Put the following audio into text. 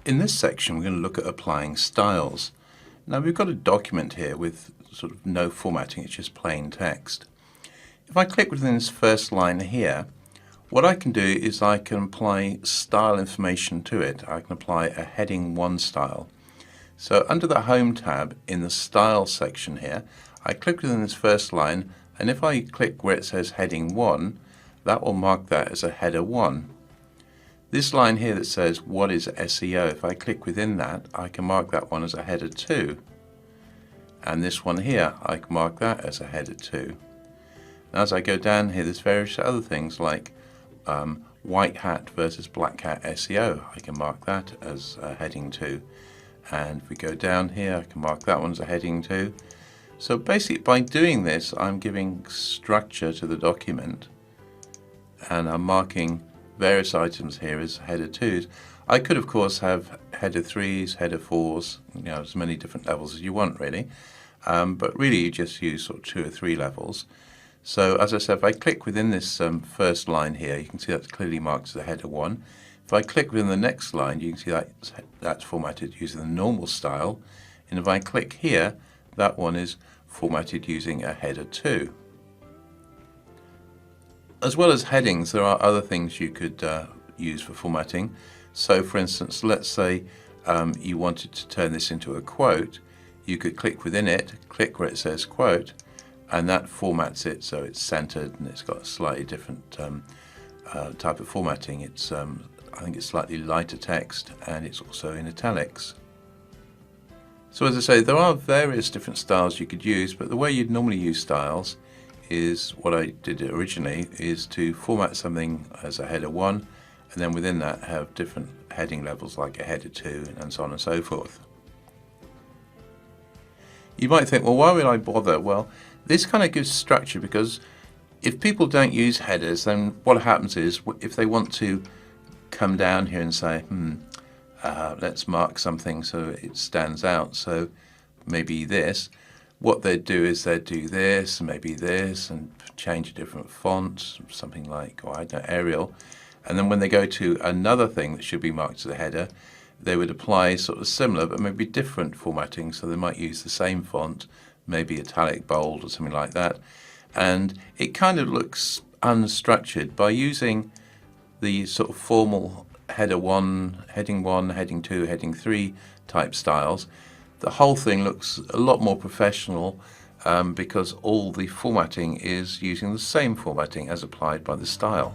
In this section, we're going to look at applying styles. Now, we've got a document here with sort of no formatting, it's just plain text. If I click within this first line here, what I can do is I can apply style information to it. I can apply a heading 1 style. So under the Home tab in the Style section here, I click within this first line, and if I click where it says heading 1, that will mark that as a header 1. This line here that says what is SEO, if I click within that, I can mark that one as a header 2. And this one here, I can mark that as a header 2. Now as I go down here, there's various other things like white hat versus black hat SEO. I can mark that as a heading 2. And if we go down here, I can mark that one as a heading 2. So basically by doing this, I'm giving structure to the document, and I'm marking various items here as header 2s. I could of course have header 3s, header 4s, as many different levels as you want really, but really you just use sort of 2 or 3 levels. So as I said, if I click within this first line here, you can see that's clearly marked as a header 1. If I click within the next line, you can see that's formatted using the normal style, and if I click here, that one is formatted using a header 2. As well as headings, there are other things you could use for formatting. So for instance, let's say you wanted to turn this into a quote. You could click within it, click where it says quote, and that formats it so it's centered and it's got a slightly different type of formatting. It's I think it's slightly lighter text, and it's also in italics. So as I say, there are various different styles you could use, but the way you'd normally use styles is what I did originally, is to format something as a header 1, and then within that have different heading levels like a header 2 and so on and so forth. You might think, well, why would I bother? Well, this kind of gives structure, because if people don't use headers, then what happens is if they want to come down here and say, let's mark something so it stands out, so maybe this, what they'd do is they'd do this, maybe this, and change a different font, something like, I don't know, Arial. And then when they go to another thing that should be marked as a header, they would apply sort of similar but maybe different formatting. So they might use the same font, maybe italic bold or something like that. And it kind of looks unstructured. By using the sort of formal header 1, heading 1, heading 2, heading 3 type styles, the whole thing looks a lot more professional because all the formatting is using the same formatting as applied by the style.